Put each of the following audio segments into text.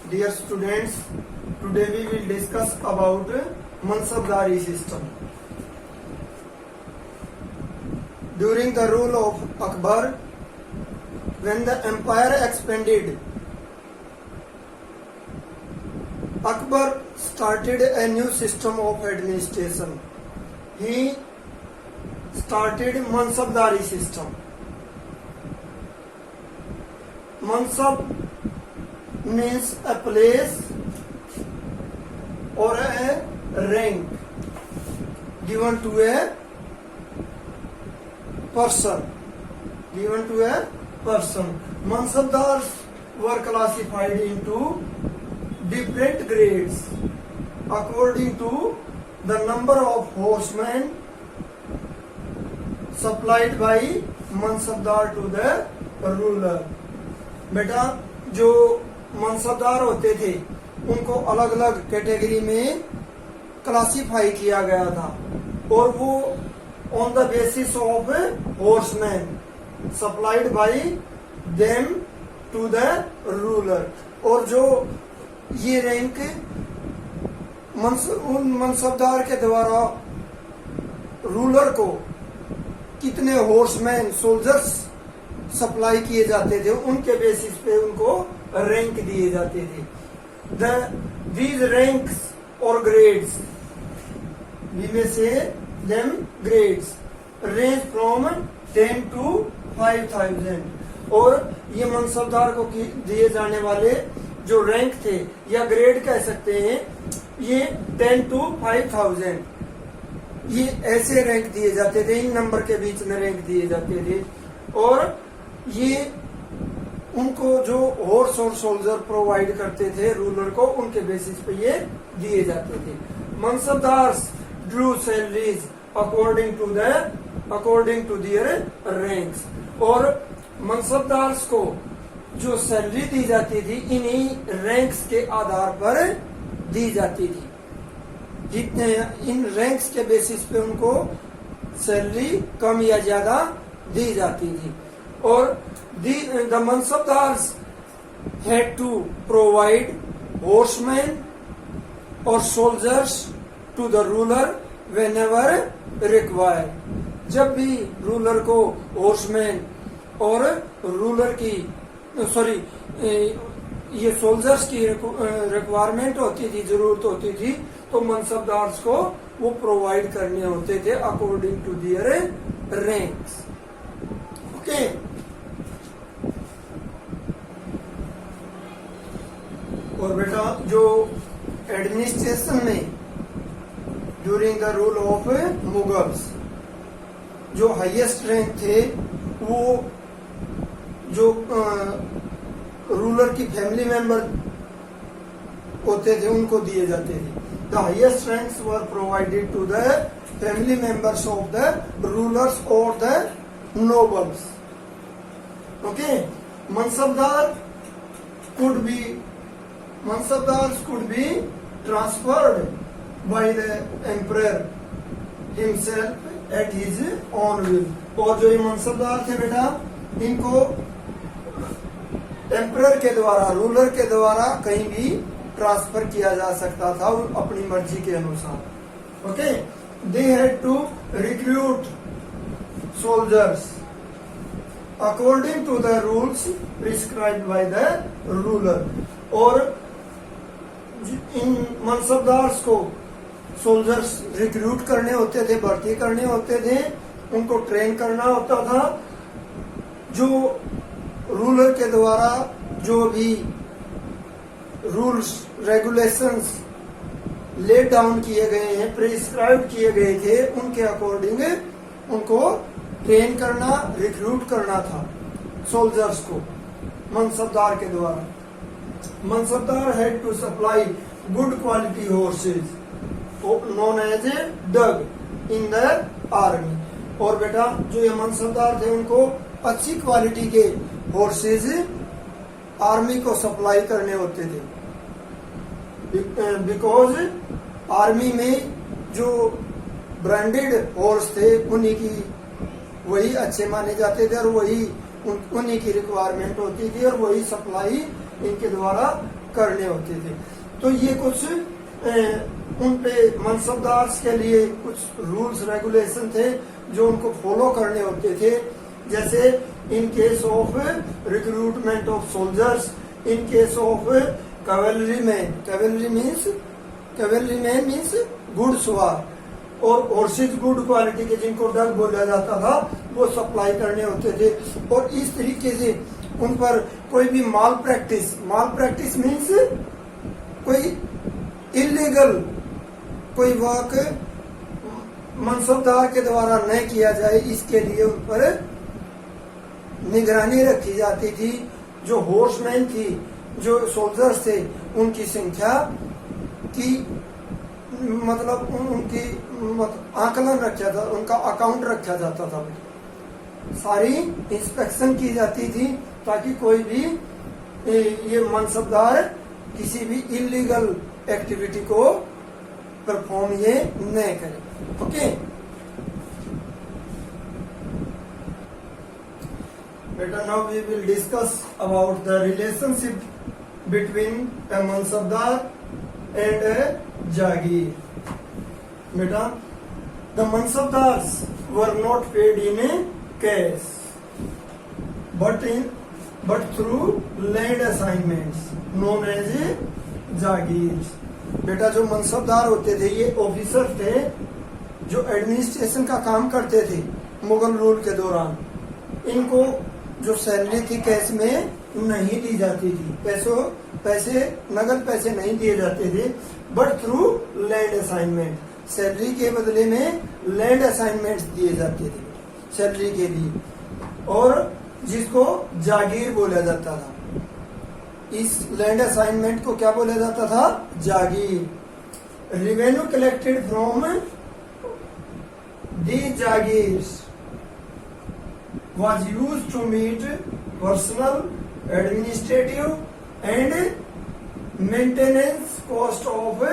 Dear students, today we will discuss about Mansabdari system. During the rule of Akbar, when the empire expanded, Akbar started a new system of administration. He started Mansabdari system. Mansab means a place or a rank given to a person. Mansabdars were classified into different grades according to the number of horsemen supplied by Mansabdar to the ruler. बेटा जो मनसबदार होते थे उनको अलग अलग category में classify किया गया था और वो on the basis of horseman supplied by them to the ruler. और जो ये रैंक उन मनसबदार के द्वारा रूलर को कितने हॉर्समैन सोल्जर्स सप्लाई किए जाते थे उनके बेसिस पे उनको रैंक दिए जाते थे. दीज रैंक्स और ग्रेड्स वी में से them grades range from 10 to 5000. और ये मनसबदार को दिए जाने वाले जो रैंक थे या ग्रेड कह सकते हैं ये 10 to 5000 ये ऐसे रैंक दिए जाते थे. इन नंबर के बीच में रैंक दिए जाते थे और ये उनको जो हॉर्स और सोल्जर प्रोवाइड करते थे रूलर को उनके बेसिस पे ये दिए जाते थे. Mansabdars drew salaries according to their ranks. और मनसबदार्स को जो सैलरी दी जाती थी इन्हीं रैंक्स के आधार पर दी जाती थी. जितने इन रैंक्स के बेसिस पे उनको सैलरी कम या ज्यादा दी जाती थी. और the Mansabdars had to provide horsemen or soldiers to the ruler whenever required. जब भी रूलर को हॉर्समैन और रूलर की ये सोल्जर्स की रिक्वायरमेंट होती थी, जरूरत होती थी, तो मनसबदार्स को वो प्रोवाइड करने होते थे according to their ranks. Okay. और बेटा जो एडमिनिस्ट्रेशन में during the rule of Mughals जो हाईएस्ट रैंक थे वो जो रूलर की फैमिली मेंबर होते थे उनको दिए जाते थे. The highest ranks were provided to the family members of the rulers और the nobles. Okay, Mansabdars could be transferred by the emperor himself at his own will. और जो ये मनसबदार थे बेटा इनको एम्परर के द्वारा रूलर के द्वारा कहीं भी ट्रांसफर किया जा सकता था अपनी मर्जी के अनुसार. Okay. They had to recruit soldiers according to the rules prescribed by the ruler. और इन मनसबदार्स को सोल्जर्स रिक्रूट करने होते थे, भर्ती करने होते थे, उनको ट्रेन करना होता था. जो रूलर के द्वारा जो भी रूल्स रेगुलेशंस ले डाउन किए गए हैं, प्रिस्क्राइब किए गए थे, उनके अकॉर्डिंग उनको ट्रेन करना, रिक्रूट करना था सोल्जर्स को मनसबदार के द्वारा. Mansabdar had to supply good quality horses known as a dagh in the army. और बेटा जो ये मनसबदार थे उनको अच्छी क्वालिटी के हॉर्सेज आर्मी को सप्लाई करने होते थे. बिकॉज आर्मी में जो ब्रांडेड हॉर्स थे उन्हीं की वही अच्छे माने जाते थे और वही उन्हीं की रिक्वायरमेंट होती थी और वही सप्लाई इनके द्वारा करने होते थे। तो ये कुछ उन पे मनसबदार के लिए कुछ रूल्स रेगुलेशन थे जो उनको फॉलो करने होते थे। जैसे in case of recruitment of soldiers, in case of cavalry man means घुड़सवार, और हॉर्सेज गुड क्वालिटी के जिनको डग बोला जाता था वो सप्लाई करने होते थे। और इस तरीके से उन पर कोई भी माल प्रैक्टिस मीन्स कोई इलीगल कोई वर्क मनसबदार के द्वारा न किया जाए, इसके लिए उन पर निगरानी रखी जाती थी। जो हॉर्समैन थी, जो सोल्जर्स थे, उनकी संख्या की मतलब उनकी आकलन रखा था, उनका अकाउंट रखा जाता था। सारी इंस्पेक्शन की जाती थी ताकि कोई भी ये मनसबदार किसी भी इलीगल एक्टिविटी को परफॉर्म ये न करे। ओके बेटा, now we will discuss about the relationship between a mansabdar and a jagir. बेटा, the mansabdars were not paid in cash but through land assignments known as jagir. बेटा, जो मनसबदार होते थे ये ऑफिसर थे जो एडमिनिस्ट्रेशन का काम करते थे मुगल रूल के दौरान। इनको जो सैलरी थी कैश में नहीं दी जाती थी, नगद पैसे नहीं दिए जाते थे, but through land assignment, salary के बदले में लैंड असाइनमेंट्स दिए जाते थे सैलरी के लिए, और जिसको जागीर बोला जाता था। इस लैंड असाइनमेंट को क्या बोला जाता था? जागीर। Revenue collected from the jagirs was used to meet personal, administrative and maintenance cost of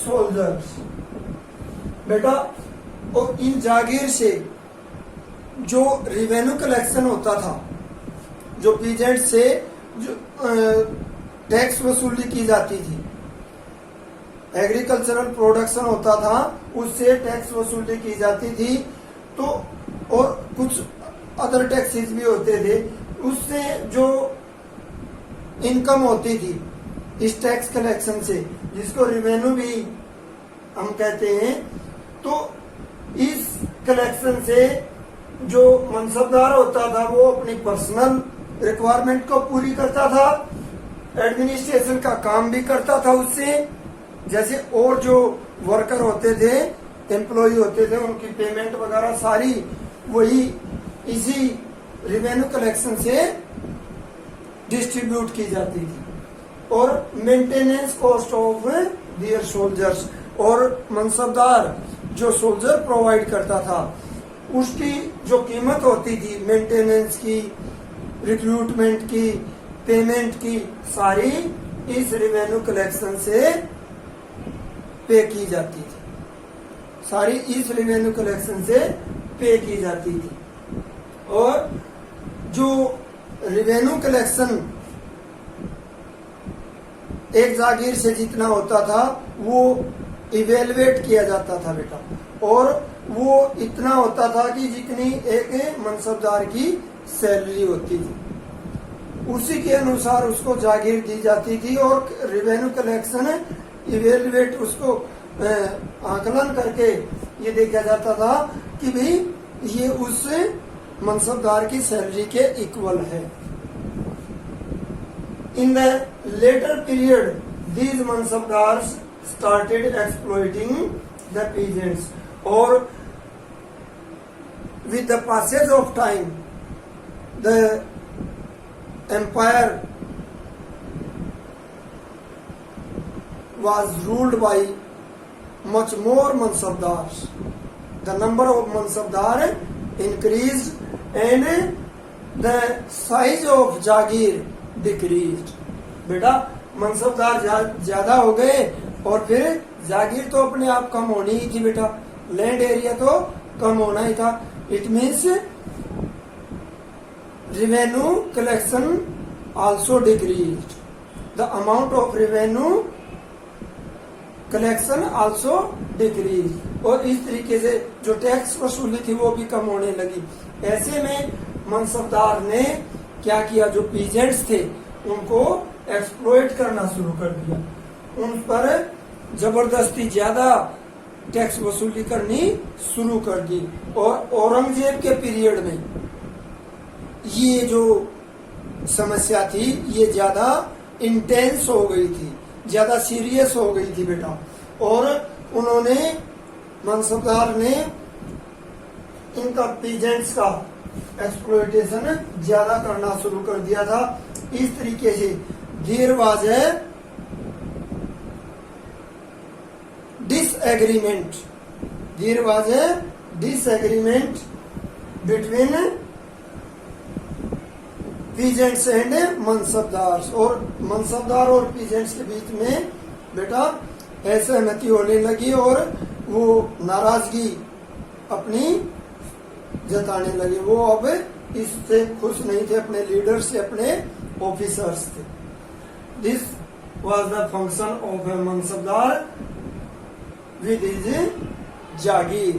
soldiers। बेटा, और इन जागीर से जो रेवेन्यू कलेक्शन होता था, जो पीजेंट से जो टैक्स वसूली की जाती थी, एग्रीकल्चरल प्रोडक्शन होता था उससे टैक्स वसूली की जाती थी, तो और कुछ अदर टैक्सेस भी होते थे, उससे जो इनकम होती थी इस टैक्स कलेक्शन से, जिसको रेवेन्यू भी हम कहते हैं, तो इस कलेक्शन से जो मनसबदार होता था वो अपनी पर्सनल रिक्वायरमेंट को पूरी करता था, एडमिनिस्ट्रेशन का काम भी करता था उससे। जैसे और जो वर्कर होते थे, एम्प्लॉय होते थे, उनकी पेमेंट वगैरह सारी वही इसी रेवेन्यू कलेक्शन से डिस्ट्रीब्यूट की जाती थी। और maintenance cost of their soldiers, और मनसबदार जो सोल्जर प्रोवाइड करता था उसकी जो कीमत होती थी, मेंटेनेंस की, रिक्रूटमेंट की, पेमेंट की, सारी इस रेवेन्यू कलेक्शन से पे की जाती थी, सारी इस रेवेन्यू कलेक्शन से पे की जाती थी। और जो रेवेन्यू कलेक्शन एक जागीर से जितना होता था वो इवेलुएट किया जाता था बेटा, और वो इतना होता था कि जितनी एक मनसबदार की सैलरी होती थी उसी के अनुसार उसको जागीर दी जाती थी। और रेवेन्यू कलेक्शन इवेलुएट, उसको आकलन करके ये देखा जाता था कि भाई ये उस मनसबदार की सैलरी के इक्वल है। In the later period these mansabdars started exploiting the peasants, और with the passage of time the empire was ruled by much more mansabdars. The number of mansabdar increased and the size of Jagir decreased। बेटा, मनसबदार ज्यादा हो गए और फिर जागीर तो अपने आप कम होनी ही थी बेटा, लैंड एरिया तो कम होना ही था। It means revenue collection also decreased. The amount of revenue collection also decrease, और इस तरीके से जो टैक्स वसूली थी वो भी कम होने लगी। ऐसे में मनसबदार ने क्या किया, जो पीजेंट्स थे उनको एक्सप्लॉइट करना शुरू कर दिया, उन पर जबरदस्ती ज्यादा टैक्स वसूली करनी शुरू कर दी। और औरंगजेब के पीरियड में ये जो समस्या थी ये ज्यादा इंटेंस हो गई थी, ज्यादा सीरियस हो गई थी बेटा, और उन्होंने मनसबदार ने इनका पीजेंट्स का एक्सप्लॉइटेशन ज्यादा करना शुरू कर दिया था। इस तरीके से there was a disagreement, there was a disagreement between peasants and mansabdar, और मनसबदार और पीजेंट्स के बीच में बेटा असहमति होने लगी और वो नाराजगी अपनी जताने लगे। वो अब इससे खुश नहीं थे, अपने लीडर से, अपने ऑफिसर्स थे। This was the function of A mansabdar with his Jagir.